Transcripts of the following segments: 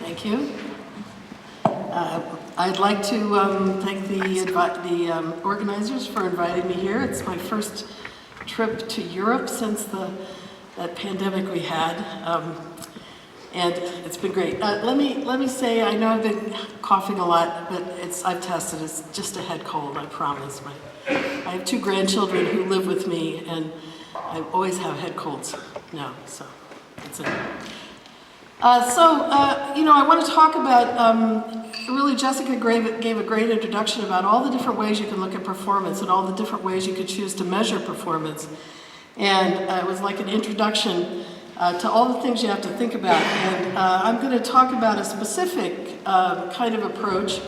Thank you. I'd like to thank the organizers for inviting me here. It's my first trip to Europe since that pandemic we had, and it's been great. Let me say, I know I've been coughing a lot, but I've tested. It's just a head cold, I promise. I have 2 grandchildren who live with me, and I always have head colds now, so that's it. I want to talk about, really Jessica gave a great introduction about all the different ways you can look at performance and all the different ways you could choose to measure performance. And it was like an introduction to all the things you have to think about. And I'm going to talk about a specific kind of approach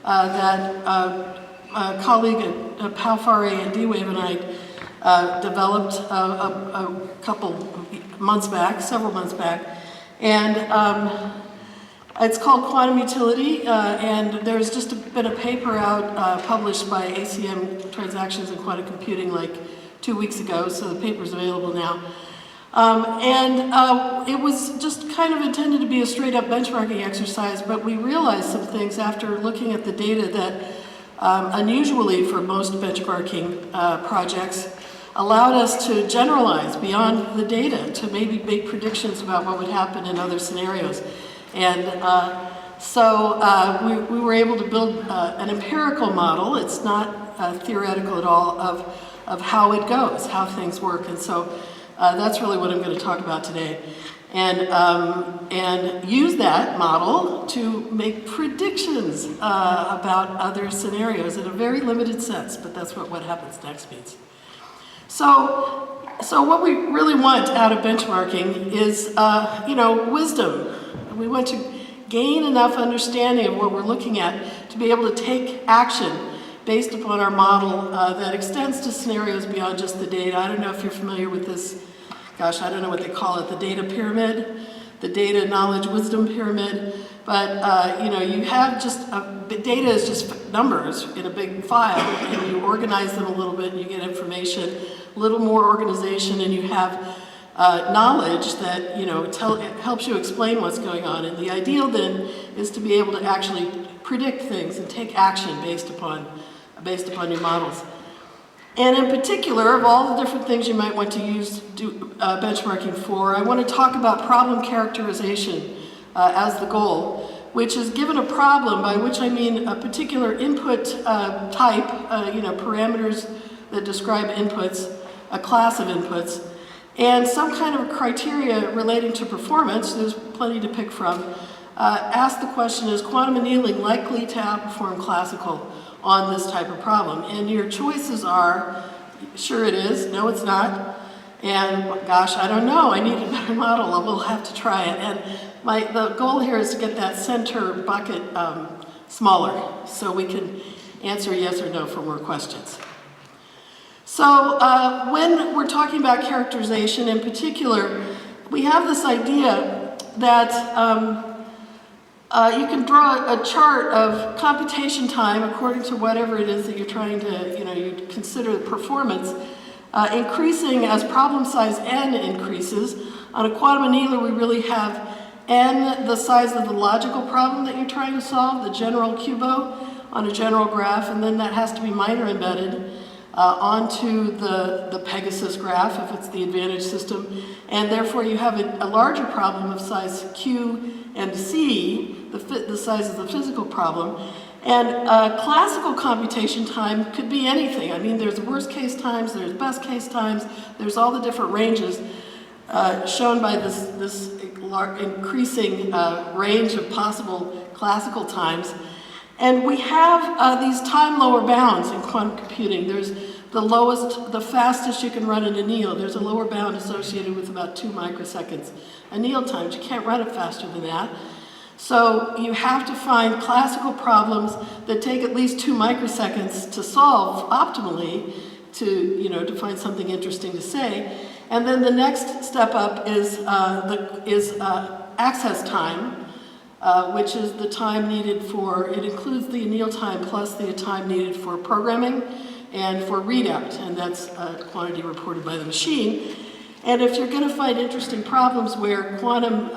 that a colleague at Palfare and D-Wave and I developed a couple months back, several months back. And it's called quantum utility, and there's just been a paper out published by ACM Transactions in Quantum Computing like 2 weeks ago, so the paper's available now. It was just kind of intended to be a straight up benchmarking exercise, but we realized some things after looking at the data that unusually for most benchmarking projects allowed us to generalize beyond the data to maybe make predictions about what would happen in other scenarios. And we were able to build an empirical model. It's not theoretical at all of how it goes, how things work. And so that's really what I'm going to talk about today. And use that model to make predictions about other scenarios in a very limited sense, but that's what happens next means. So what we really want out of benchmarking is, wisdom. We want to gain enough understanding of what we're looking at to be able to take action based upon our model that extends to scenarios beyond just the data. I don't know if you're familiar with this, gosh, I don't know what they call it, the data pyramid, the data knowledge wisdom pyramid. But, you have just, data is just numbers in a big file, and you organize them a little bit and you get information, a little more organization, and you have knowledge that, it helps you explain what's going on. And the ideal then is to be able to actually predict things and take action based upon your models. And in particular, of all the different things you might want to use benchmarking for, I want to talk about problem characterization as the goal, which is given a problem, by which I mean a particular input type, parameters that describe inputs, a class of inputs, and some kind of criteria relating to performance. There's plenty to pick from. Ask the question, is quantum annealing likely to outperform classical on this type of problem? And your choices are, sure it is, no it's not, and gosh, I don't know, I need a better model, we'll have to try it. And the goal here is to get that center bucket smaller so we can answer yes or no for more questions. So when we're talking about characterization in particular, we have this idea that you can draw a chart of computation time according to whatever it is that you're trying to, you consider the performance, increasing as problem size n increases. On a quantum annealer, we really have n, the size of the logical problem that you're trying to solve, the general cubo on a general graph, and then that has to be minor embedded onto the Pegasus graph if it's the advantage system, and therefore you have a larger problem of size q and c, the size of the physical problem. And classical computation time could be anything. I mean, there's worst case times, there's best case times, there's all the different ranges shown by this increasing range of possible classical times. And we have these time lower bounds in quantum computing. There's the fastest you can run an anneal. There's a lower bound associated with about 2 microseconds anneal times. You can't run it faster than that. So you have to find classical problems that take at least 2 microseconds to solve optimally to find something interesting to say. And then the next step up is access time, which is the time needed for, it includes the anneal time plus the time needed for programming and for readout, and that's a quantity reported by the machine. And if you're going to find interesting problems where quantum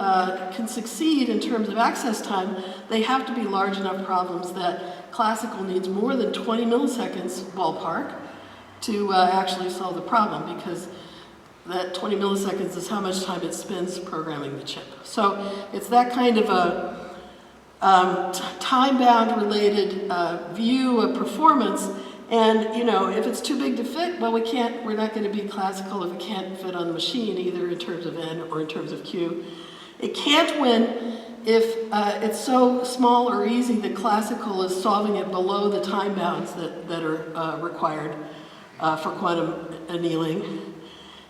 can succeed in terms of access time, they have to be large enough problems that classical needs more than 20 milliseconds ballpark to actually solve the problem, because that 20 milliseconds is how much time it spends programming the chip. So it's that kind of a time-bound related view of performance. And if it's too big to fit, well, we're not going to be classical if it can't fit on the machine, either in terms of N or in terms of Q. It can't win if it's so small or easy that classical is solving it below the time bounds that are required for quantum annealing.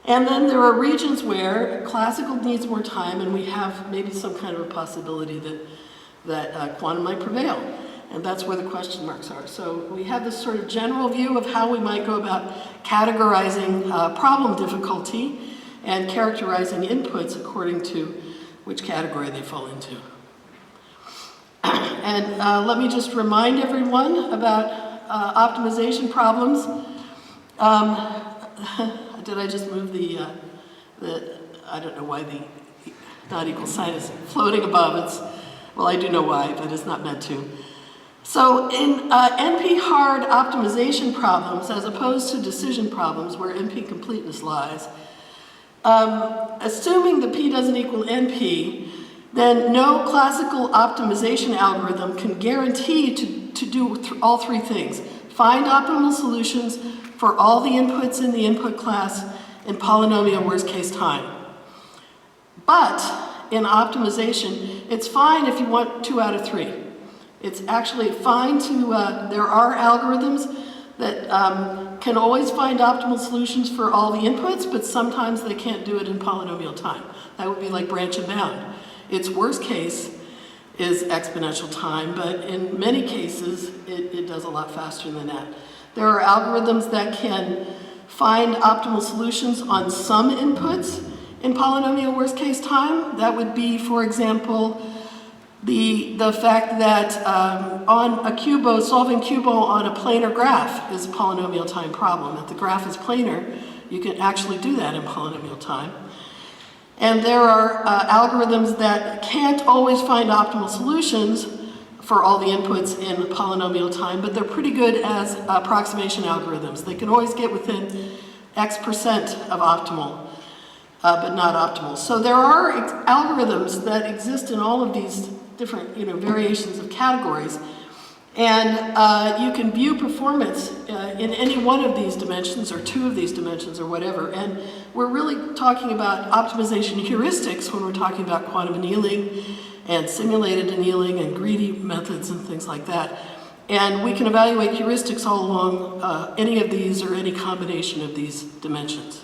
And then there are regions where classical needs more time, and we have maybe some kind of a possibility that quantum might prevail. And that's where the question marks are. So we have this sort of general view of how we might go about categorizing problem difficulty and characterizing inputs according to which category they fall into. And let me just remind everyone about optimization problems. Did I just move the I don't know why the not equal sign is floating above. Well, I do know why, but it's not meant to. So in NP-hard optimization problems, as opposed to decision problems where NP completeness lies, assuming the P doesn't equal NP, then no classical optimization algorithm can guarantee to do all three things. Find optimal solutions for all the inputs in the input class in polynomial worst case time. But in optimization, it's fine if you want 2 out of 3. It's actually fine to, there are algorithms that can always find optimal solutions for all the inputs, but sometimes they can't do it in polynomial time. That would be like branch and bound. Its worst case is exponential time, but in many cases, it does a lot faster than that. There are algorithms that can find optimal solutions on some inputs in polynomial worst case time. That would be, for example, the fact that on a cubo, solving cubo on a planar graph is a polynomial time problem. If the graph is planar, you can actually do that in polynomial time. And there are algorithms that can't always find optimal solutions for all the inputs in polynomial time, but they're pretty good as approximation algorithms. They can always get within X% of optimal, but not optimal. So there are algorithms that exist in all of these different variations of categories, and you can view performance in any one of these dimensions or 2 of these dimensions or whatever. And we're really talking about optimization heuristics when we're talking about quantum annealing and simulated annealing and greedy methods and things like that. And we can evaluate heuristics all along any of these or any combination of these dimensions.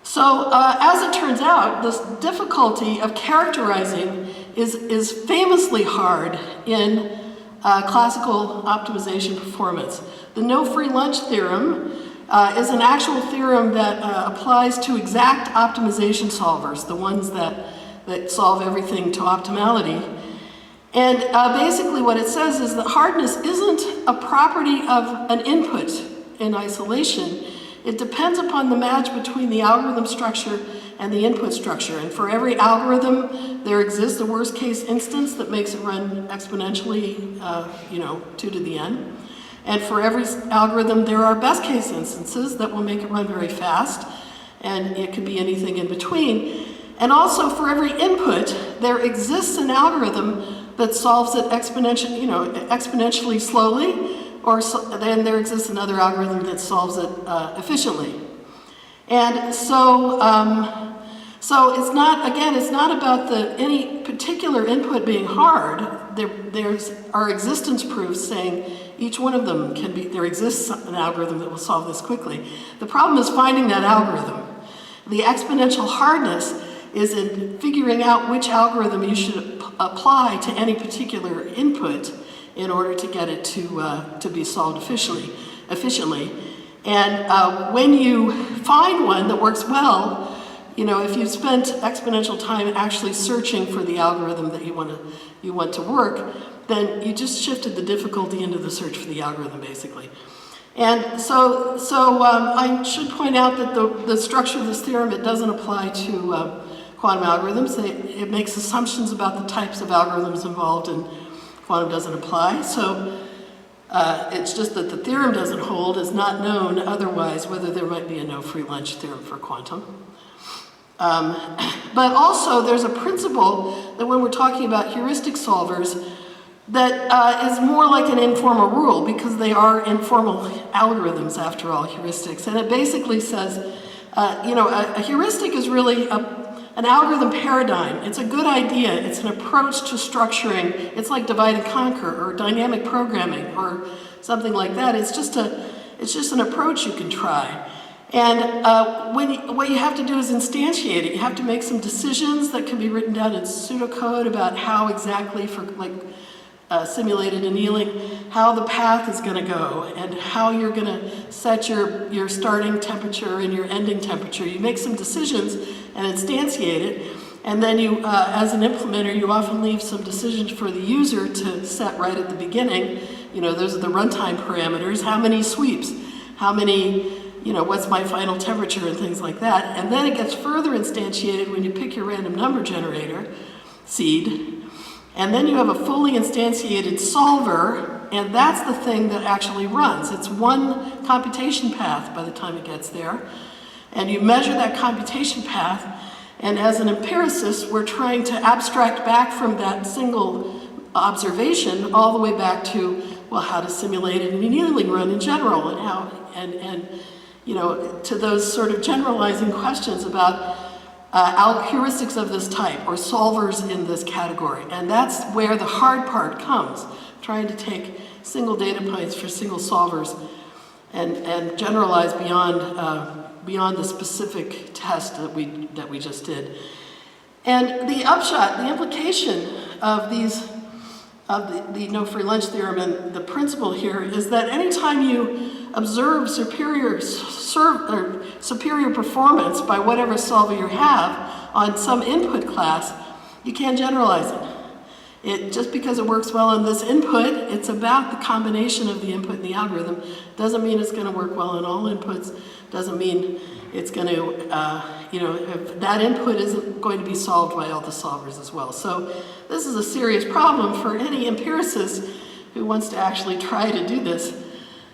So as it turns out, this difficulty of characterizing is famously hard in classical optimization performance. The no free lunch theorem is an actual theorem that applies to exact optimization solvers, the ones that solve everything to optimality. And basically what it says is that hardness isn't a property of an input in isolation. It depends upon the match between the algorithm structure and the input structure. And for every algorithm, there exists a worst case instance that makes it run exponentially, 2 to the n. And for every algorithm, there are best case instances that will make it run very fast, and it could be anything in between. And also for every input, there exists an algorithm that solves it exponentially slowly, or then there exists another algorithm that solves it efficiently. And so it's not about any particular input being hard. There's our existence proofs saying each one of them there exists an algorithm that will solve this quickly. The problem is finding that algorithm. The exponential hardness is in figuring out which algorithm you should apply to any particular input in order to get it to be solved efficiently. And when you find one that works well, if you've spent exponential time actually searching for the algorithm that you want to work, then you just shifted the difficulty into the search for the algorithm, basically. And I should point out that the structure of this theorem, it doesn't apply to quantum algorithms. It makes assumptions about the types of algorithms involved, and quantum doesn't apply. So it's just that the theorem doesn't hold. It's not known otherwise whether there might be a no free lunch theorem for quantum. But also there's a principle that when we're talking about heuristic solvers that is more like an informal rule, because they are informal algorithms after all, heuristics. And it basically says, a heuristic is really an algorithm paradigm. It's a good idea. It's an approach to structuring. It's like divide and conquer or dynamic programming or something like that. It's just an approach you can try. And what you have to do is instantiate it. You have to make some decisions that can be written down in pseudocode about how exactly, for like simulated annealing, how the path is going to go and how you're going to set your starting temperature and your ending temperature. You make some decisions and instantiate it, and then you, as an implementer, you often leave some decisions for the user to set right at the beginning. Those are the runtime parameters. How many sweeps? How many, what's my final temperature and things like that. And then it gets further instantiated when you pick your random number generator, seed. And then you have a fully instantiated solver, and that's the thing that actually runs. It's one computation path by the time it gets there. And you measure that computation path, and as an empiricist, we're trying to abstract back from that single observation all the way back to, well, how does simulated annealing run in general, and how, and to those sort of generalizing questions about heuristics of this type, or solvers in this category. And that's where the hard part comes, trying to take single data points for single solvers and generalize beyond the specific test that we just did. And the upshot, the implication of the no free lunch theorem and the principle here is that anytime you observe superior performance by whatever solver you have on some input class, you can't generalize it. Just because it works well on this input, it's about the combination of the input and the algorithm. Doesn't mean it's going to work well on all inputs. Doesn't mean it's going to, if that input isn't going to be solved by all the solvers as well. So this is a serious problem for any empiricist who wants to actually try to do this.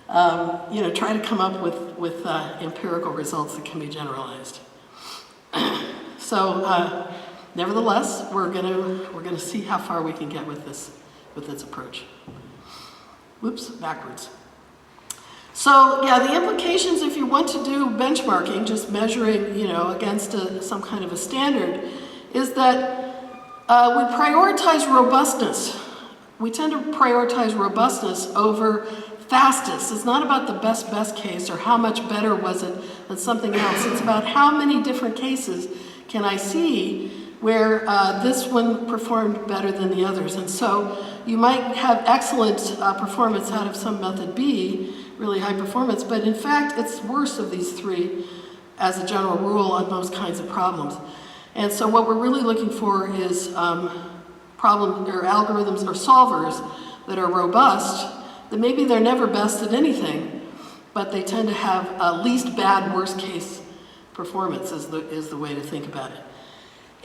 Try to come up with empirical results that can be generalized. So, nevertheless, we're gonna see how far we can get with this approach. Whoops, backwards. So, yeah, the implications if you want to do benchmarking, just measuring, against some kind of a standard, is that we prioritize robustness. We tend to prioritize robustness over fastest. It's not about the best case or how much better was it than something else. It's about how many different cases can I see where this one performed better than the others. And so you might have excellent performance out of some method B, really high performance, but in fact it's worse of these three as a general rule on most kinds of problems. And so what we're really looking for is algorithms or solvers that are robust, that maybe they're never best at anything, but they tend to have least bad, worst case performance is the way to think about it.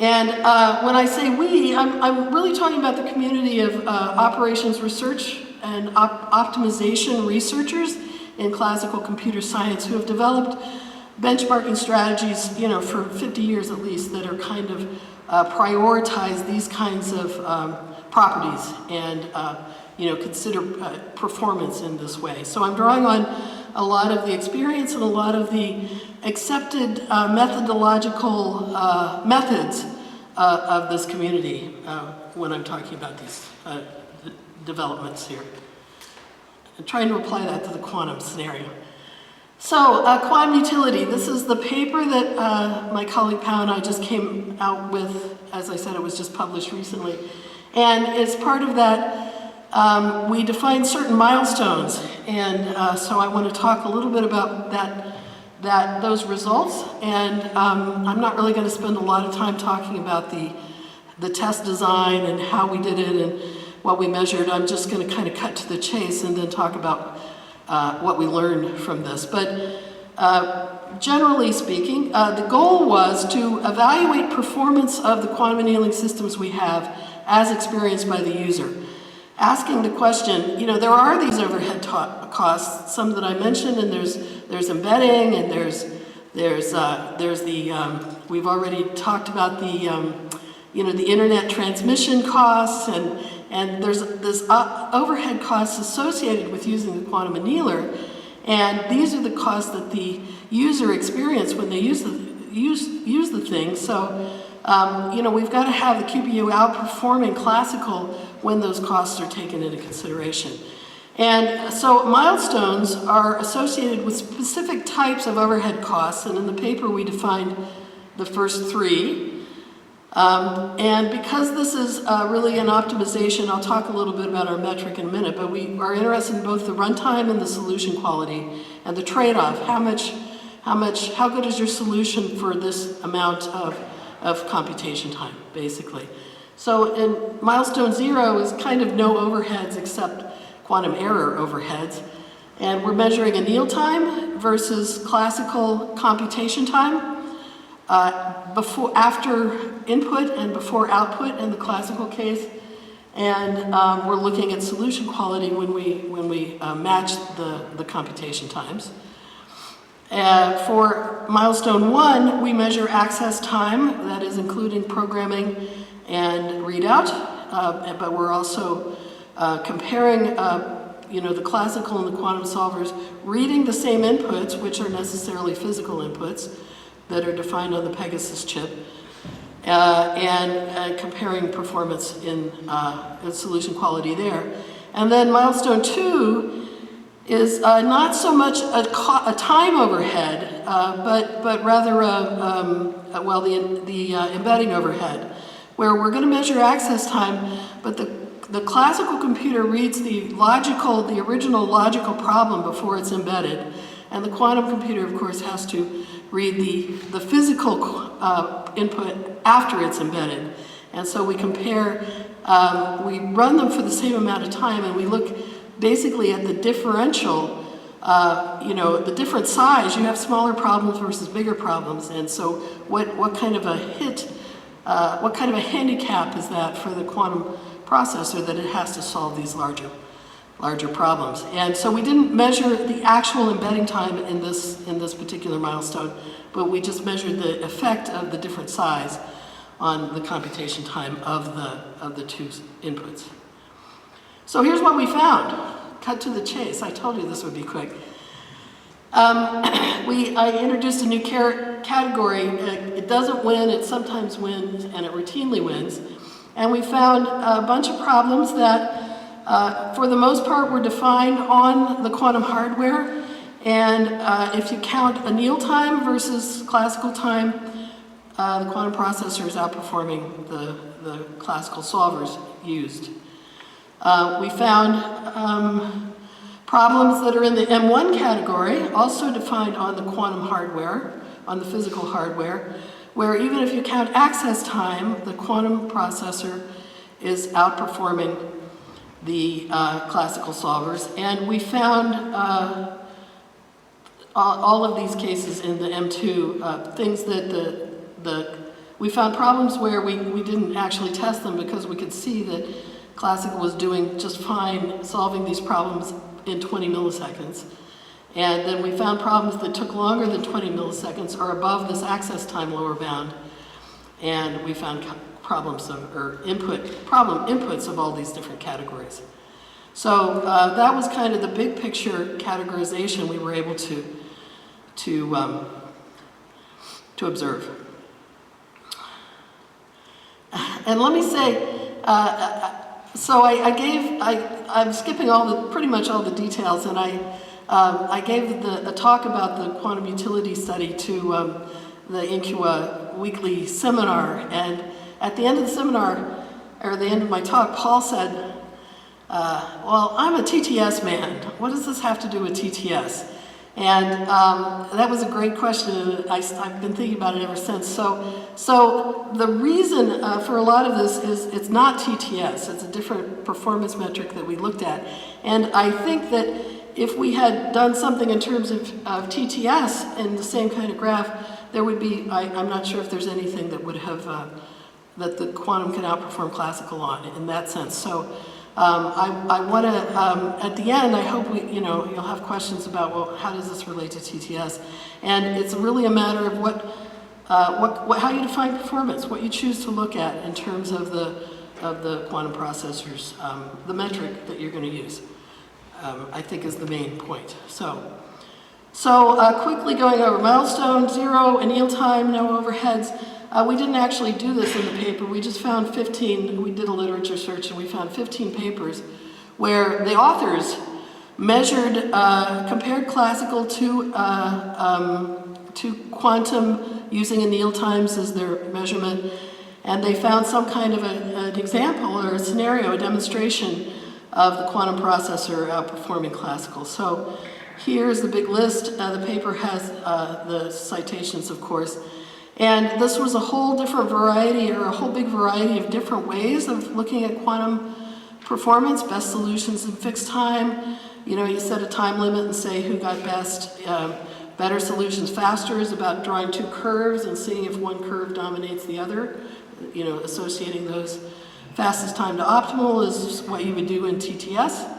And when I say we, I'm really talking about the community of operations research and optimization researchers in classical computer science who have developed benchmarking strategies, for 50 years at least, that are kind of prioritize these kinds of properties and consider performance in this way. So I'm drawing on a lot of the experience and a lot of the accepted methodological methods of this community when I'm talking about these developments here. I'm trying to apply that to the quantum scenario. So, quantum utility. This is the paper that my colleague Pao and I just came out with. As I said, it was just published recently. And as part of that, we defined certain milestones. And so I want to talk a little bit about those results. And I'm not really going to spend a lot of time talking about the test design and how we did it and what we measured. I'm just going to kind of cut to the chase and then talk about what we learned from this. But generally speaking, the goal was to evaluate performance of the quantum annealing systems we have as experienced by the user. Asking the question, you know, there are these overhead costs, some that I mentioned, and there's embedding, and there's the, we've already talked about the, you know, the internet transmission costs, and there's overhead costs associated with using the quantum annealer, and these are the costs that the user experience when they use the thing. So, you know, we've got to have the QPU outperforming classical when those costs are taken into consideration. And so milestones are associated with specific types of overhead costs, and in the paper we defined the first three. And because this is really an optimization, I'll talk a little bit about our metric in a minute, but we are interested in both the runtime and the solution quality and the trade-off. How good is your solution for this amount of computation time, basically. So in milestone 0 is kind of no overheads except quantum error overheads. And we're measuring anneal time versus classical computation time. After input and before output in the classical case, and we're looking at solution quality when we match the computation times. For milestone 1, we measure access time, that is including programming and readout, but we're also comparing you know, the classical and the quantum solvers, reading the same inputs, which are necessarily physical inputs, that are defined on the Pegasus chip, and comparing performance in solution quality there. And then milestone 2 is not so much a time overhead, but rather the embedding overhead, where we're going to measure access time, but the classical computer reads the original logical problem before it's embedded, and the quantum computer, of course, has to read the physical input after it's embedded. And so we compare, we run them for the same amount of time, and we look basically at the differential, you know, the different size. You have smaller problems versus bigger problems, and so what kind of a hit, what kind of a handicap is that for the quantum processor that it has to solve these larger problems? And so we didn't measure the actual embedding time in this particular milestone, but we just measured the effect of the different size on the computation time of the two inputs. So here's what we found. Cut to the chase. I told you this would be quick. I introduced a new category. It doesn't win, it sometimes wins, and it routinely wins. And we found a bunch of problems that, for the most part, were defined on the quantum hardware. And if you count anneal time versus classical time, the quantum processor is outperforming the classical solvers used. We found problems that are in the M1 category, also defined on the quantum hardware, on the physical hardware, where even if you count access time, the quantum processor is outperforming the classical solvers. And we found all of these cases in the M2, things that we found problems where we didn't actually test them because we could see that classical was doing just fine solving these problems in 20 milliseconds. And then we found problems that took longer than 20 milliseconds or above this access time lower bound. And we found problems inputs of all these different categories. So that was kind of the big picture categorization we were able to observe. And let me say, so I'm skipping pretty much all the details, and I gave a talk about the quantum utility study to the INQA weekly seminar, and at the end of the seminar, or the end of my talk, Paul said, well, I'm a TTS man. What does this have to do with TTS? And that was a great question, and I've been thinking about it ever since. So the reason for a lot of this is it's not TTS. It's a different performance metric that we looked at. And I think that if we had done something in terms of TTS in the same kind of graph, there would be, I'm not sure if there's anything that would have, that the quantum can outperform classical on in that sense. So I want to, at the end, I hope you'll have questions about, well, how does this relate to TTS? And it's really a matter of how you define performance, what you choose to look at in terms of the quantum processors, the metric that you're going to use, I think is the main point. So quickly going over milestone, 0, anneal time, no overheads. We didn't actually do this in the paper. We just found 15, we did a literature search and we found 15 papers where the authors measured, compared classical to quantum using anneal times as their measurement. And they found some kind of an example or a scenario, a demonstration of the quantum processor outperforming classical. So here's the big list. The paper has the citations, of course. And this was a whole different variety, or a whole big variety of different ways of looking at quantum performance, best solutions in fixed time. You set a time limit and say who got best. Better solutions faster is about drawing two curves and seeing if one curve dominates the other. Associating those. Fastest time to optimal is what you would do in TTS.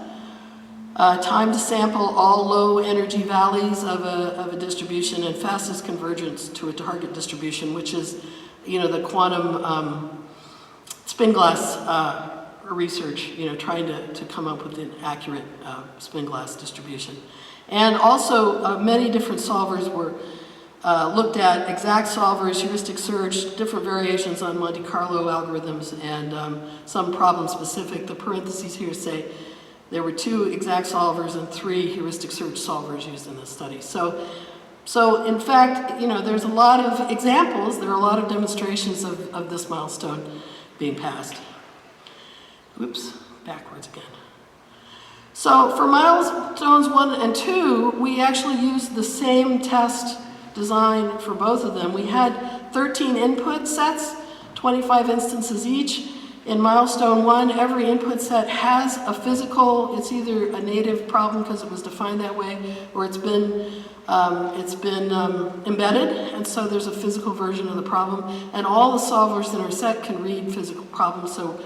Time to sample all low energy valleys of a distribution, and fastest convergence to a target distribution, which is, the quantum spin glass research, trying to come up with an accurate spin glass distribution. And also many different solvers were looked at, exact solvers, heuristic search, different variations on Monte Carlo algorithms, and some problem specific. The parentheses here say there were 2 exact solvers and 3 heuristic search solvers used in this study. So in fact, there's a lot of examples, there are a lot of demonstrations of this milestone being passed. Oops, backwards again. So for milestones 1 and 2, we actually used the same test design for both of them. We had 13 input sets, 25 instances each. In milestone 1, every input set has a physical, it's either a native problem because it was defined that way, or it's been embedded, and so there's a physical version of the problem. And all the solvers in our set can read physical problems, so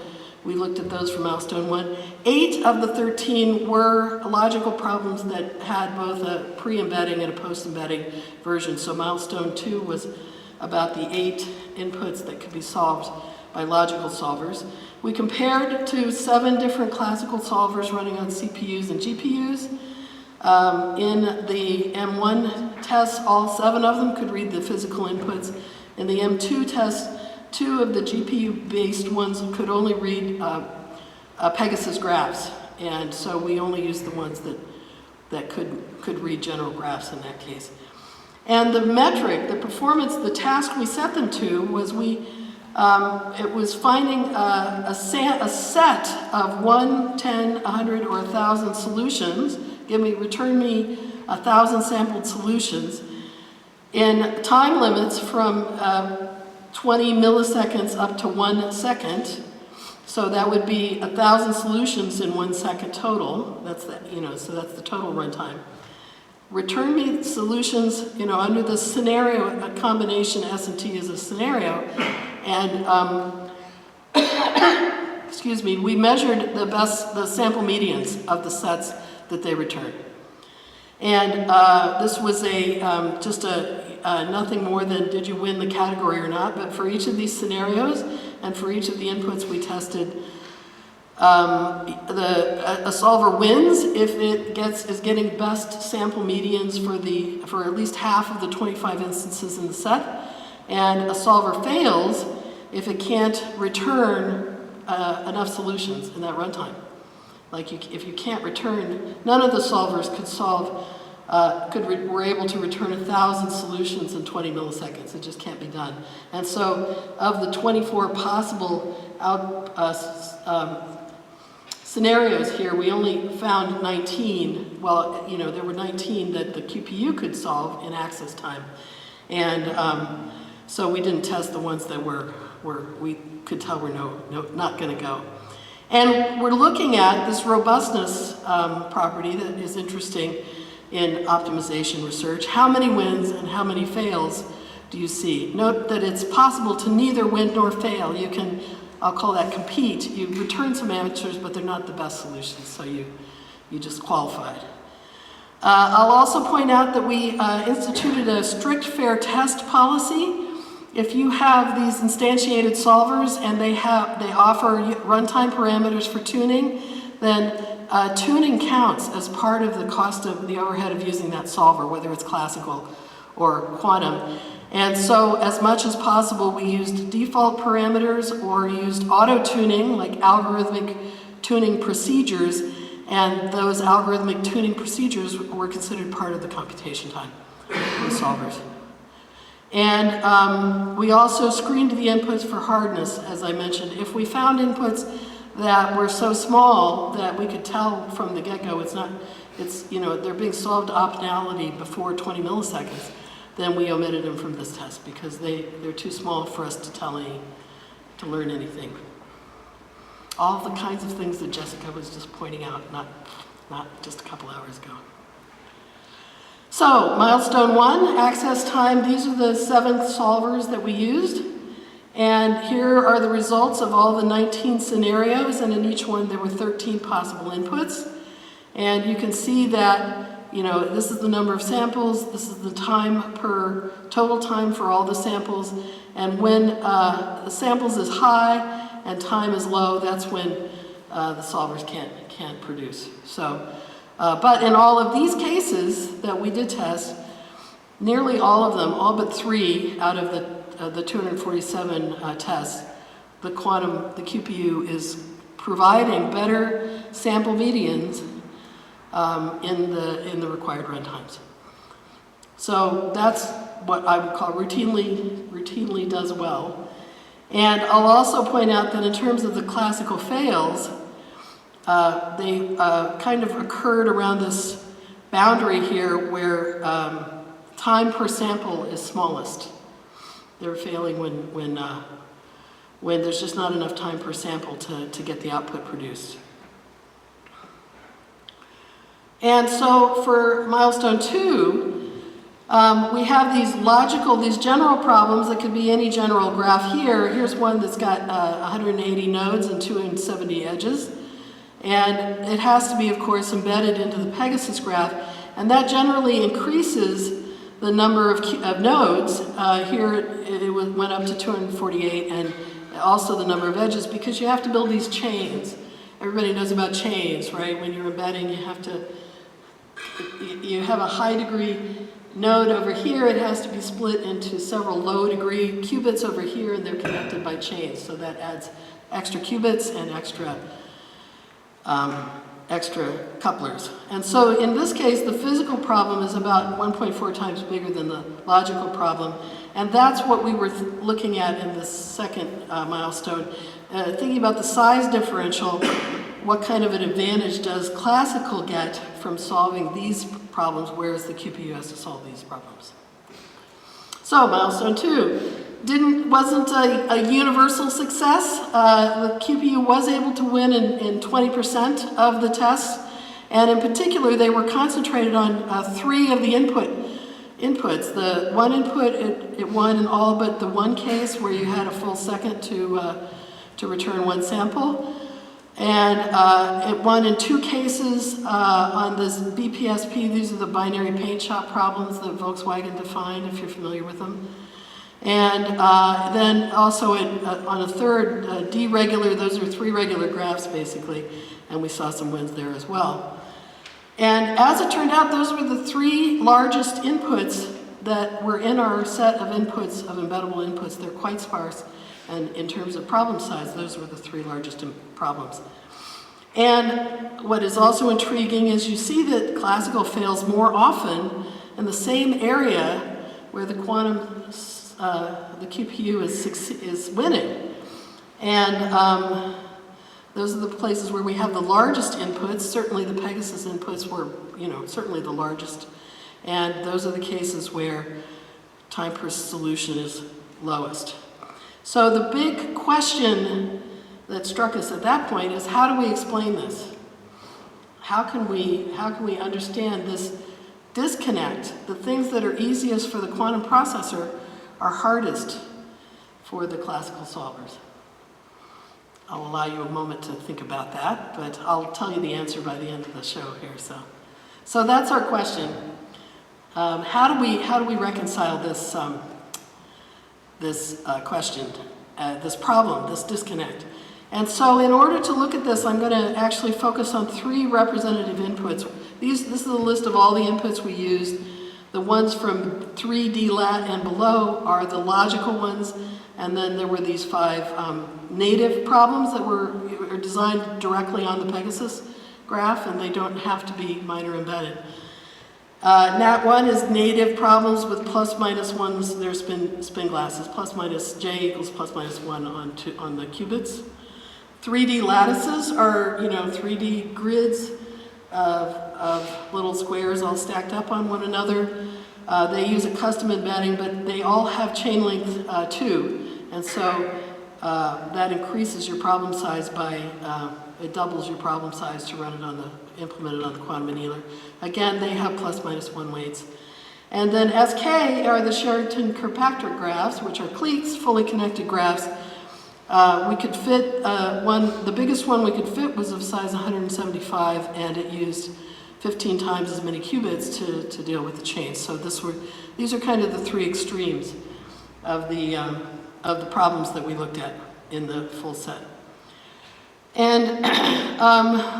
we looked at those for milestone 1. 8 of the 13 were logical problems that had both a pre-embedding and a post-embedding version. So milestone 2 was about the 8 inputs that could be solved by logical solvers. We compared to 7 different classical solvers running on CPUs and GPUs. In the M1 test, all 7 of them could read the physical inputs. In the M2 test, 2 of the GPU-based ones could only read Pegasus graphs, and so we only used the ones that could read general graphs in that case. And the metric, the performance, the task we set them to was it was finding a set of 1, 10, 100, or 1,000 solutions. Return me 1,000 sampled solutions in time limits from 20 milliseconds up to 1 second. So that would be 1,000 solutions in 1 second total. That's so that's the total runtime. Return me solutions, under the scenario, a combination S and T is a scenario. And, excuse me, we measured the sample medians of the sets that they returned. And this was just nothing more than did you win the category or not, but for each of these scenarios and for each of the inputs we tested, a solver wins if it is getting best sample medians for at least half of the 25 instances in the set, and a solver fails if it can't return enough solutions in that runtime. Like if you can't return, none of the solvers could solve, were able to return 1,000 solutions in 20 milliseconds. It just can't be done. And so of the 24 possible scenarios here, we only found 19. Well, there were 19 that the QPU could solve in access time. And so we didn't test the ones that we could tell were not going to go. And we're looking at this robustness property that is interesting in optimization research. How many wins and how many fails do you see? Note that it's possible to neither win nor fail. You can, I'll call that compete. You return some answers, but they're not the best solutions, so you just qualified. I'll also point out that we instituted a strict fair test policy. If you have these instantiated solvers and they offer runtime parameters for tuning, then tuning counts as part of the cost of the overhead of using that solver, whether it's classical or quantum. And so as much as possible, we used default parameters or used auto-tuning, like algorithmic tuning procedures, and those algorithmic tuning procedures were considered part of the computation time of the solvers. And we also screened the inputs for hardness, as I mentioned. If we found inputs that were so small that we could tell from the get-go they're being solved to optionality before 20 milliseconds, then we omitted them from this test because they're too small for us to learn anything. All the kinds of things that Jessica was just pointing out, not just a couple hours ago. So, milestone 1, access time. These are the 7 solvers that we used. And here are the results of all the 19 scenarios, and in each one there were 13 possible inputs. And you can see that, this is the number of samples, this is the total time for all the samples, and when the samples is high and time is low, that's when the solvers can't produce. So, but in all of these cases that we did test, nearly all of them, all but 3 out of the 247 tests, the QPU is providing better sample medians in the required runtimes. So that's what I would call routinely does well. And I'll also point out that in terms of the classical fails, they kind of occurred around this boundary here where time per sample is smallest. They're failing when there's just not enough time per sample to get the output produced. And so for milestone 2, we have these general problems that could be any general graph here. Here's one that's got 180 nodes and 270 edges. And it has to be, of course, embedded into the Pegasus graph. And that generally increases the number of nodes. Here it went up to 248, and also the number of edges, because you have to build these chains. Everybody knows about chains, right? When you're embedding, you have a high degree node over here. It has to be split into several low degree qubits over here, and they're connected by chains. So that adds extra qubits and extra couplers. And so in this case, the physical problem is about 1.4 times bigger than the logical problem. And that's what we were looking at in this second milestone. Thinking about the size differential, what kind of an advantage does classical get from solving these problems, whereas the QPU has to solve these problems? So milestone 2 wasn't a universal success. The QPU was able to win in 20% of the tests, and in particular they were concentrated on 3 of the inputs. The one input, it won in all but the one case where you had a full second to return 1 sample. And it won in 2 cases on this BPSP. These are the binary paint shop problems that Volkswagen defined, if you're familiar with them. And then also on a third, deregular, those are 3 regular graphs basically, and we saw some wins there as well. And as it turned out, those were the 3 largest inputs that were in our set of inputs, of embeddable inputs. They're quite sparse. And in terms of problem size, those were the 3 largest problems. And what is also intriguing is you see that classical fails more often in the same area where the QPU is winning. And those are the places where we have the largest inputs. Certainly the Pegasus inputs were, certainly the largest. And those are the cases where time per solution is lowest. So the big question that struck us at that point is, how do we explain this? How can we understand this disconnect? The things that are easiest for the quantum processor are hardest for the classical solvers. I'll allow you a moment to think about that, but I'll tell you the answer by the end of the show here. So that's our question. How do we reconcile this question, this problem, this disconnect? And so in order to look at this, I'm going to actually focus on 3 representative inputs. This is a list of all the inputs we used. The ones from 3D lat and below are the logical ones, and then there were these 5 native problems that were designed directly on the Pegasus graph, and they don't have to be minor embedded. Nat 1 is native problems with plus minus ones, their spin glasses, plus minus j equals plus minus 1 on the qubits. 3D lattices are, 3D grids of little squares all stacked up on one another. They use a custom embedding, but they all have chain length 2, and so that increases your problem size by, it doubles your problem size to run it implement it on the quantum annealer. Again, they have plus minus 1 weights. And then SK are the Sheraton-Kirkpatrick graphs, which are cliques, fully connected graphs. We could fit the biggest one we could fit was of size 175, and it used 15 times as many qubits to deal with the chains. So these are kind of the 3 extremes of the problems that we looked at in the full set. And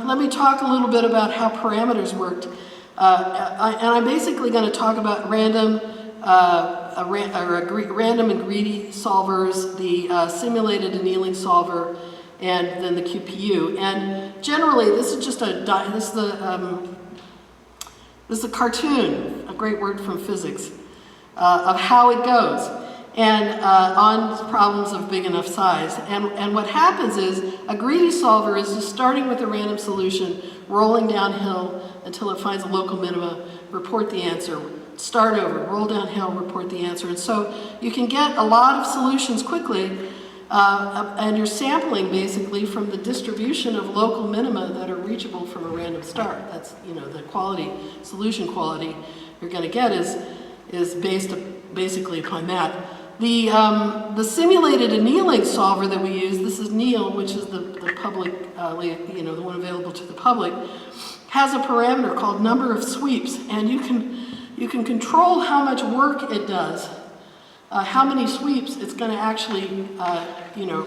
let me talk a little bit about how parameters worked. And I'm basically going to talk about random and greedy solvers, the simulated annealing solver, and then the QPU. And generally, this is just this is a cartoon, a great word from physics, of how it goes, and on problems of big enough size. And what happens is, a greedy solver is just starting with a random solution, rolling downhill until it finds a local minima, report the answer, start over, roll downhill, report the answer. And so you can get a lot of solutions quickly, and you're sampling basically from the distribution of local minima that are reachable from a random start. That's, the quality, solution quality you're going to get is based basically upon that. The simulated annealing solver that we use, this is NEAL, which is the public, the one available to the public, has a parameter called number of sweeps, and you can control how much work it does, how many sweeps it's going to actually,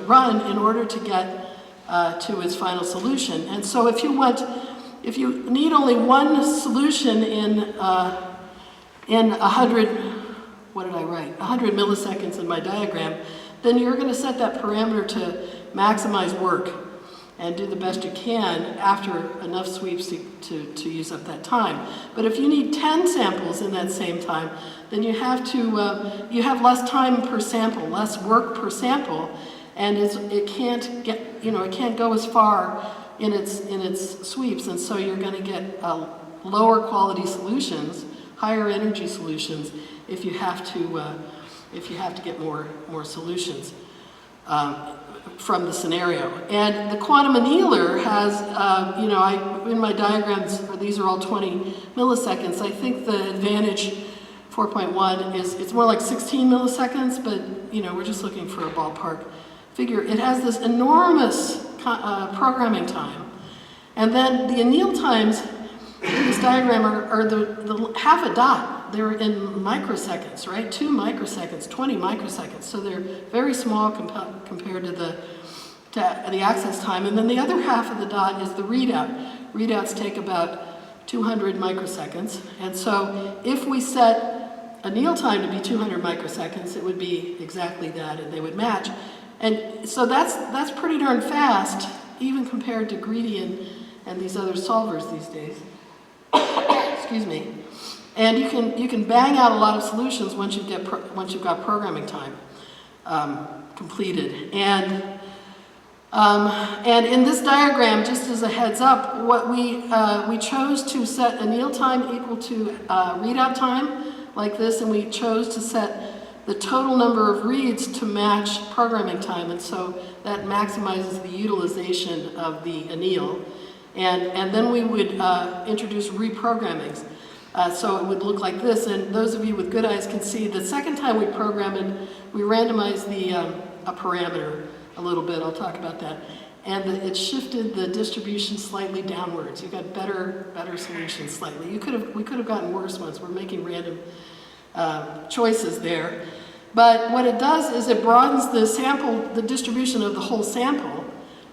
run in order to get to its final solution. And so if you need only one solution in 100. What did I write? 100 milliseconds in my diagram, then you're going to set that parameter to maximize work and do the best you can after enough sweeps to use up that time. But if you need 10 samples in that same time, then you have less time per sample, less work per sample, and it can't go as far in its sweeps, and so you're going to get lower quality solutions, higher energy solutions, if you have to get more solutions from the scenario. And the quantum annealer has, in my diagrams, these are all 20 milliseconds. I think the advantage 4.1 it's more like 16 milliseconds, but we're just looking for a ballpark figure. It has this enormous programming time, and then the anneal times in this diagram are the half a dot. They're in microseconds, right? 2 microseconds, 20 microseconds. So they're very small compared to the access time. And then the other half of the dot is the readout. Readouts take about 200 microseconds. And so if we set anneal time to be 200 microseconds, it would be exactly that, and they would match. And so that's pretty darn fast, even compared to greedy and these other solvers these days. Excuse me. And you can bang out a lot of solutions once you've got programming time completed. And in this diagram, just as a heads up, what we chose to set anneal time equal to readout time, like this, and we chose to set the total number of reads to match programming time, and so that maximizes the utilization of the anneal. And then we would introduce reprogrammings. So it would look like this, and those of you with good eyes can see the second time we programmed it, we randomized a parameter a little bit. I'll talk about that. And it shifted the distribution slightly downwards. You got better solutions slightly. We could have gotten worse ones. We're making random choices there. But what it does is it broadens the distribution of the whole sample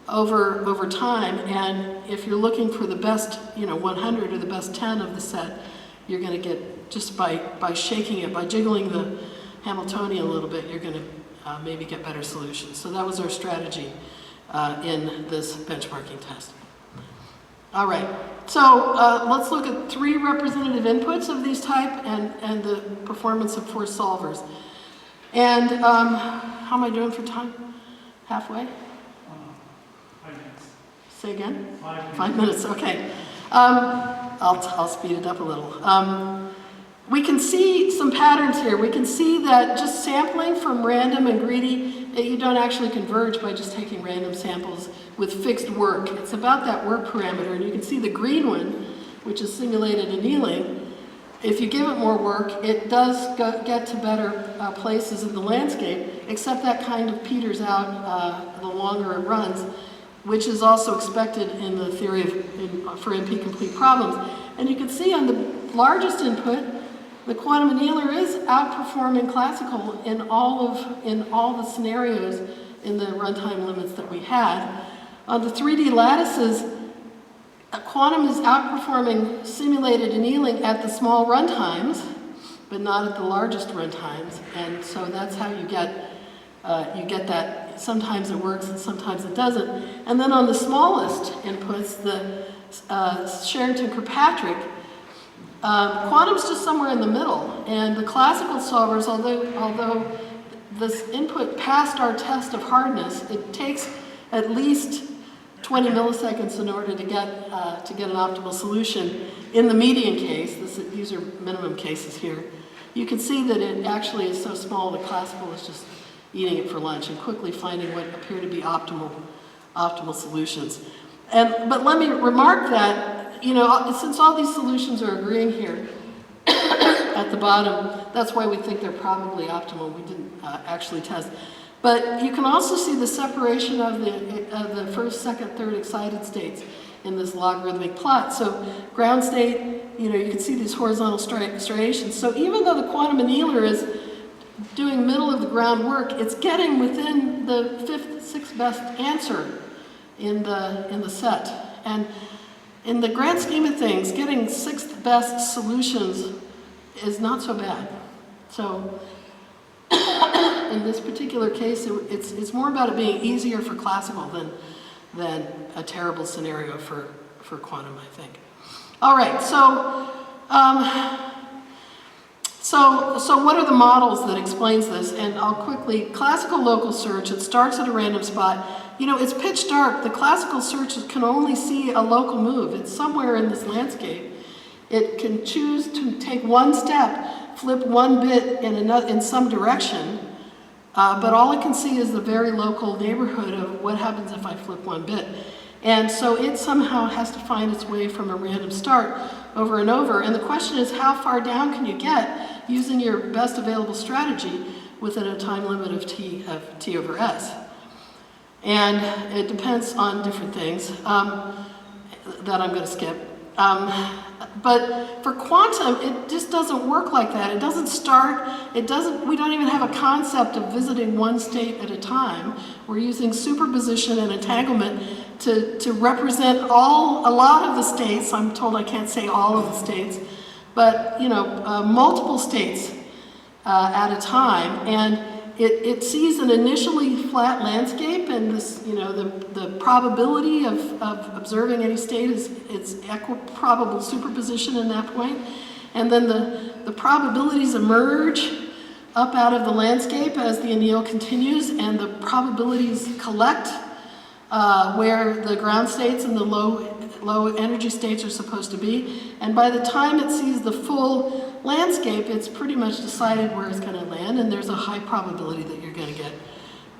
over time. And if you're looking for the best, 100 or the best 10 of the set, you're going to get, just by shaking it, by jiggling the Hamiltonian a little bit, you're going to maybe get better solutions. So that was our strategy in this benchmarking test. All right, so let's look at 3 representative inputs of these type and the performance of 4 solvers. And how am I doing for time? Halfway? 5 minutes. Say again? 5 minutes. 5 minutes, okay. I'll speed it up a little. We can see some patterns here. We can see that just sampling from random and greedy, you don't actually converge by just taking random samples with fixed work. It's about that work parameter, and you can see the green one, which is simulated annealing. If you give it more work, it does get to better places in the landscape, except that kind of peters out the longer it runs, which is also expected in the theory for NP-complete problems. And you can see on the largest input, the quantum annealer is outperforming classical in all the scenarios in the runtime limits that we had. On the 3D lattices, quantum is outperforming simulated annealing at the small runtimes, but not at the largest runtimes. And so that's how you get that. Sometimes it works and sometimes it doesn't. And then on the smallest inputs, the Sherrington-Kirkpatrick, quantum's just somewhere in the middle. And the classical solvers, although this input passed our test of hardness, it takes at least 20 milliseconds in order to get an optimal solution. In the median case, these are minimum cases here, you can see that it actually is so small that classical is just eating it for lunch and quickly finding what appear to be optimal solutions. But let me remark that, since all these solutions are agreeing here at the bottom, that's why we think they're probably optimal. We didn't actually test. But you can also see the separation of the first, second, third excited states in this logarithmic plot. So ground state, you can see these horizontal striations. So even though the quantum annealer is doing middle of the ground work, it's getting within the 5th, 6th best answer in the set. And in the grand scheme of things, getting 6th best solutions is not so bad. So in this particular case, it's more about it being easier for classical than a terrible scenario for quantum, I think. All right, so what are the models that explains this? And I'll quickly, classical local search, it starts at a random spot. It's pitch dark. The classical search can only see a local move. It's somewhere in this landscape. It can choose to take one step, flip one bit in some direction, but all it can see is the very local neighborhood of what happens if I flip one bit. And so it somehow has to find its way from a random start over and over. And the question is, how far down can you get using your best available strategy within a time limit of t over s? And it depends on different things that I'm going to skip. But for quantum, it just doesn't work like that. It doesn't start, we don't even have a concept of visiting one state at a time. We're using superposition and entanglement to represent a lot of the states. I'm told I can't say all of the states, but multiple states at a time. And it sees an initially flat landscape, and this, the probability of observing any state is equiprobable superposition in that point. And then the probabilities emerge up out of the landscape as the anneal continues, and the probabilities collect where the ground states and the low low energy states are supposed to be. And by the time it sees the full landscape, it's pretty much decided where it's going to land, and there's a high probability that you're going to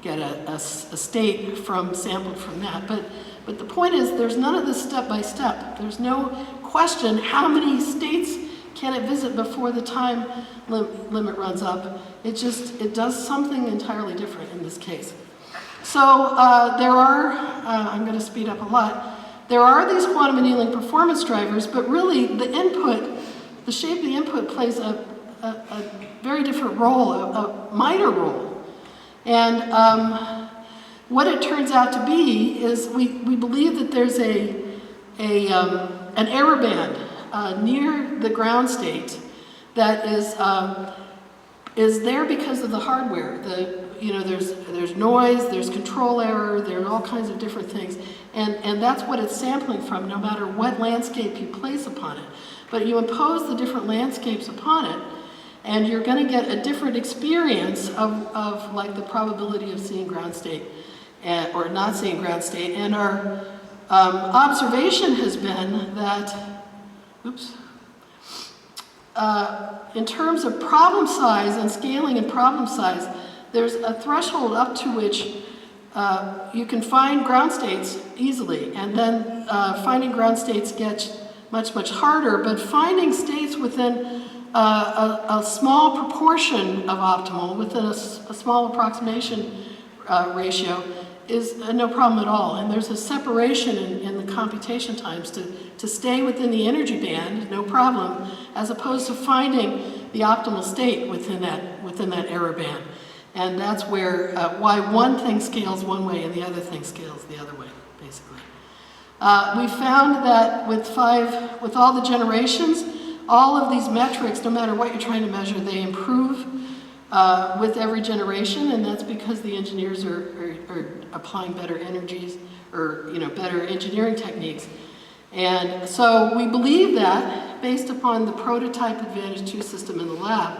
get a state sampled from that. But the point is, there's none of this step by step. There's no question how many states can it visit before the time limit runs up. It does something entirely different in this case. So there are, I'm going to speed up a lot, there are these quantum annealing performance drivers, but really the input, the shape of the input plays a very different role, a minor role. And what it turns out to be is we believe that there's an error band near the ground state that is there because of the hardware. There's noise, there's control error, there are all kinds of different things, and that's what it's sampling from, no matter what landscape you place upon it. But you impose the different landscapes upon it, and you're going to get a different experience of like the probability of seeing ground state or not seeing ground state. And our observation has been that, in terms of problem size and scaling and problem size, there's a threshold up to which you can find ground states easily, and then finding ground states gets much, much harder, but finding states within a small proportion of optimal, within a small approximation ratio, is no problem at all. And there's a separation in the computation times to stay within the energy band, no problem, as opposed to finding the optimal state within that error band. And that's where why one thing scales one way and the other thing scales the other way, basically. We found that with all the generations, all of these metrics, no matter what you're trying to measure, they improve with every generation, and that's because the engineers are applying better energies, or better engineering techniques. And so we believe that, based upon the prototype Advantage 2 system in the lab,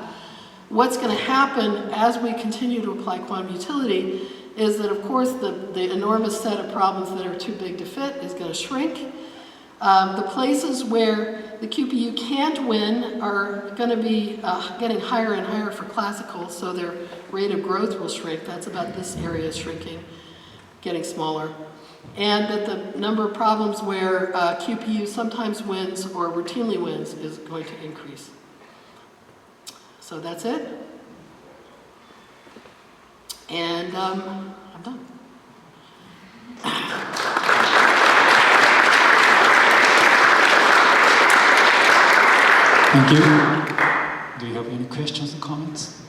what's going to happen as we continue to apply quantum utility is that, of course, the enormous set of problems that are too big to fit is going to shrink. The places where the QPU can't win are going to be getting higher and higher for classical, so their rate of growth will shrink. That's about this area is shrinking, getting smaller. And that the number of problems where QPU sometimes wins or routinely wins is going to increase. So that's it. And I'm done. Thank you. Do you have any questions or comments?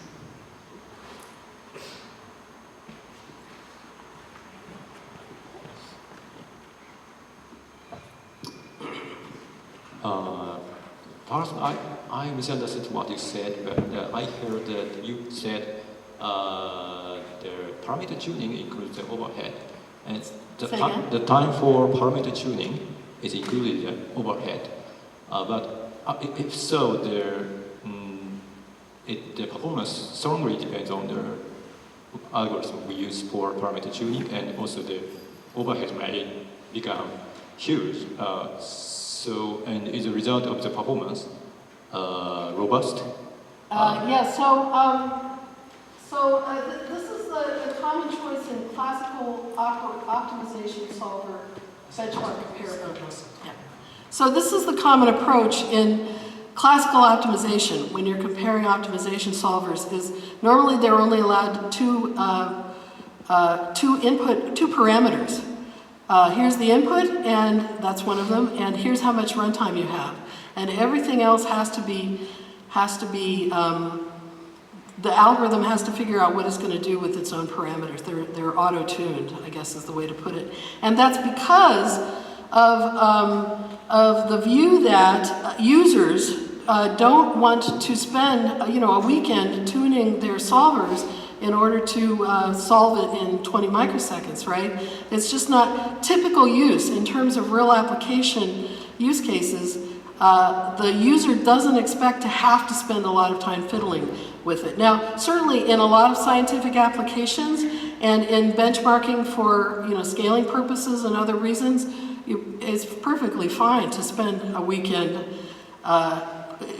First, I misunderstood what you said, but I heard that you said the parameter tuning includes the overhead, and the time for parameter tuning is included in overhead. But if so, the performance strongly depends on the algorithm we use for parameter tuning, and also the overhead may become huge. And is the result of the performance robust? This is the common choice in classical optimization solver benchmark comparison. Yeah. So this is the common approach in classical optimization when you're comparing optimization solvers. Is normally they're only allowed two parameters. Here's the input, and that's one of them, and here's how much runtime you have. And everything else has to be the algorithm has to figure out what it's going to do with its own parameters. They're auto-tuned, I guess is the way to put it. And that's because of the view that users don't want to spend a weekend tuning their solvers in order to solve it in 20 microseconds, right? It's just not typical use in terms of real application use cases. The user doesn't expect to have to spend a lot of time fiddling with it. Now, certainly in a lot of scientific applications and in benchmarking for scaling purposes and other reasons, it's perfectly fine to spend a weekend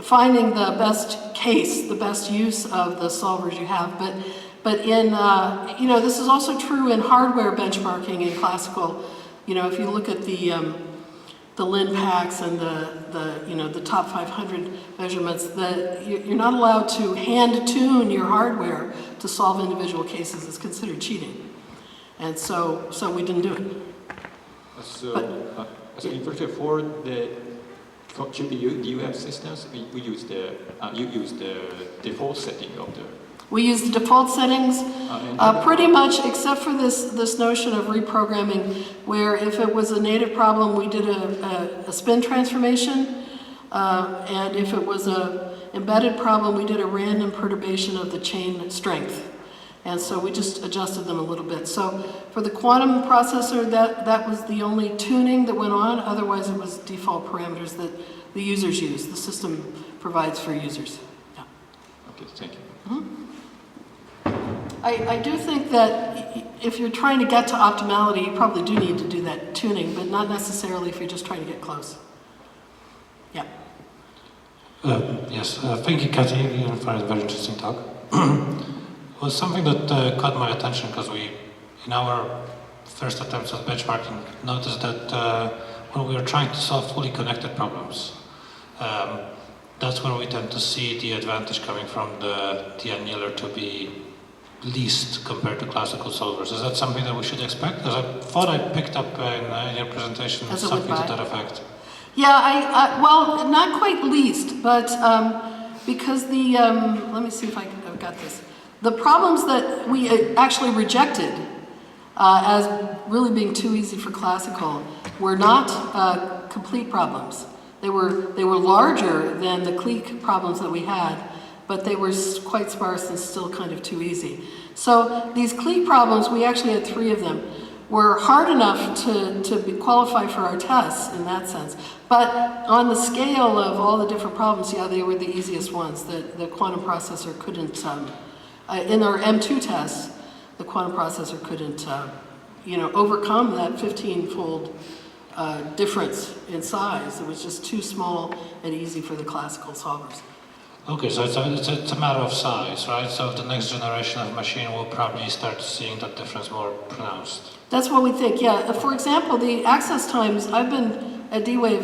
finding the best case, the best use of the solvers you have. But in, this is also true in hardware benchmarking in classical. If you look at the LIN-packs and the top 500 measurements, you're not allowed to hand tune your hardware to solve individual cases. It's considered cheating. And so we didn't do it. So in particular for the GPU, do you have systems? We use you use the default setting of the. We use the default settings pretty much, except for this notion of reprogramming, where if it was a native problem, we did a spin transformation, and if it was a embedded problem, we did a random perturbation of the chain strength. And so we just adjusted them a little bit. So for the quantum processor, that was the only tuning that went on. Otherwise, it was default parameters that the users use. The system provides for users. Yeah. Okay, thank you. Mm-hmm. I do think that if you're trying to get to optimality, you probably do need to do that tuning, but not necessarily if you're just trying to get close. Yeah. Yes, thank you, Kathy, again for a very interesting talk. Well, something that caught my attention because we, in our first attempts at benchmarking, noticed that when we are trying to solve fully connected problems, that's where we tend to see the advantage coming from the annealer to be least compared to classical solvers. Is that something that we should expect? Because I thought I picked up in your presentation something to that effect. Yeah, well, not quite least, but because let me see if I've got this. The problems that we actually rejected as really being too easy for classical were not complete problems. They were larger than the clique problems that we had, but they were quite sparse and still kind of too easy. So these clique problems, we actually had 3 of them, were hard enough to qualify for our tests in that sense. But on the scale of all the different problems, yeah, they were the easiest ones. The quantum processor couldn't, in our M2 tests, the quantum processor couldn't, overcome that 15-fold difference in size. It was just too small and easy for the classical solvers. Okay, so it's a matter of size, right? So the next generation of machine will probably start seeing that difference more pronounced. That's what we think, yeah. For example, the access times, I've been at D-Wave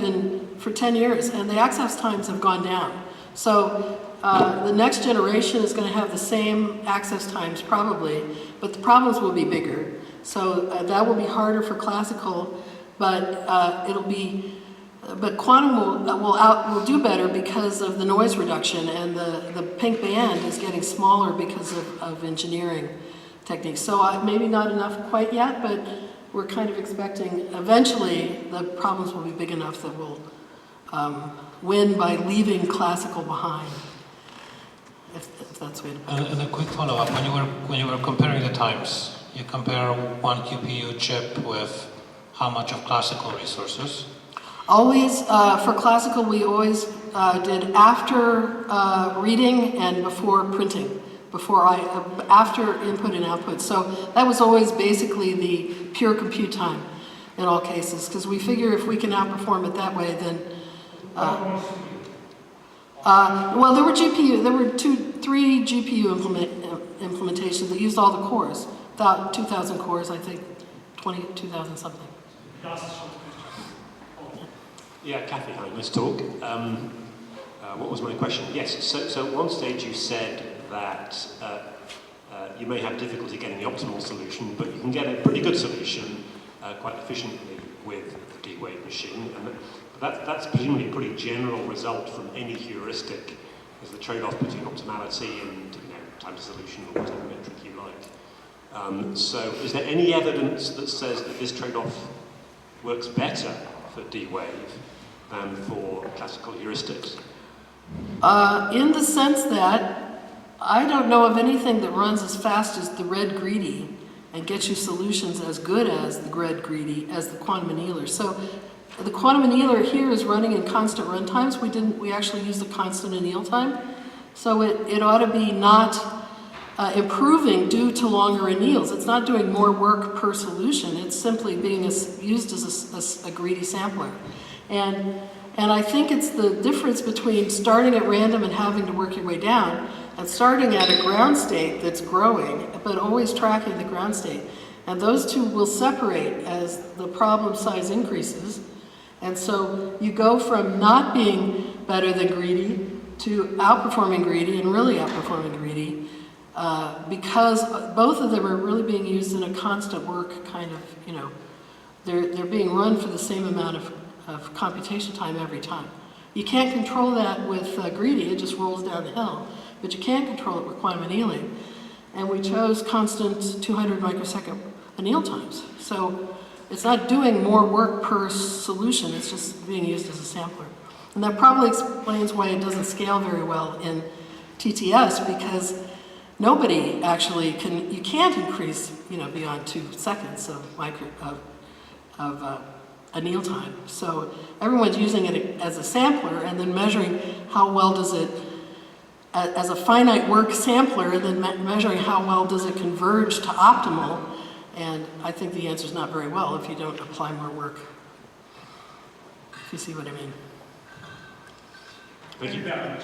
for 10 years, and the access times have gone down. So the next generation is going to have the same access times probably, but the problems will be bigger. So that will be harder for classical, but but quantum will do better because of the noise reduction, and the pink band is getting smaller because of engineering techniques. So maybe not enough quite yet, but we're kind of expecting eventually the problems will be big enough that we'll win by leaving classical behind, if that's the way to put it. And a quick follow-up, when you were comparing the times, you compare one QPU chip with how much of classical resources? Always, for classical, we always did after reading and before printing, after input and output. So that was always basically the pure compute time in all cases, because we figure if we can outperform it that way, then. Well, there were 3 GPU implementations that used all the cores, about 2,000 cores, I think, 2,000 something. Yeah, Kathy, hi, nice talk. What was my question? Yes, so at one stage you said that you may have difficulty getting the optimal solution, but you can get a pretty good solution quite efficiently with the D-Wave machine. And that's presumably a pretty general result from any heuristic as the trade-off between optimality and time to solution or whatever metric you like. So is there any evidence that says that this trade-off works better for D-Wave than for classical heuristics? In the sense that I don't know of anything that runs as fast as the red greedy and gets you solutions as good as the red greedy as the quantum annealer. So the quantum annealer here is running in constant run times. We actually used the constant anneal time. So it ought to be not improving due to longer anneals. It's not doing more work per solution. It's simply being used as a greedy sampler. And I think it's the difference between starting at random and having to work your way down and starting at a ground state that's growing, but always tracking the ground state. And those two will separate as the problem size increases. And so you go from not being better than greedy to outperforming greedy and really outperforming greedy, because both of them are really being used in a constant work kind of, you know, they're being run for the same amount of computation time every time. You can't control that with greedy, it just rolls down the hill. But you can control it with quantum annealing. And we chose constant 200 microsecond anneal times. So it's not doing more work per solution, it's just being used as a sampler. And that probably explains why it doesn't scale very well in TTS, because nobody actually you can't increase, you know, beyond 2 seconds of anneal time. So everyone's using it as a sampler and then measuring how well does it, as a finite work sampler, and then measuring how well does it converge to optimal. And I think the answer is not very well if you don't apply more work. If you see what I mean. Thank you. Thank you very much.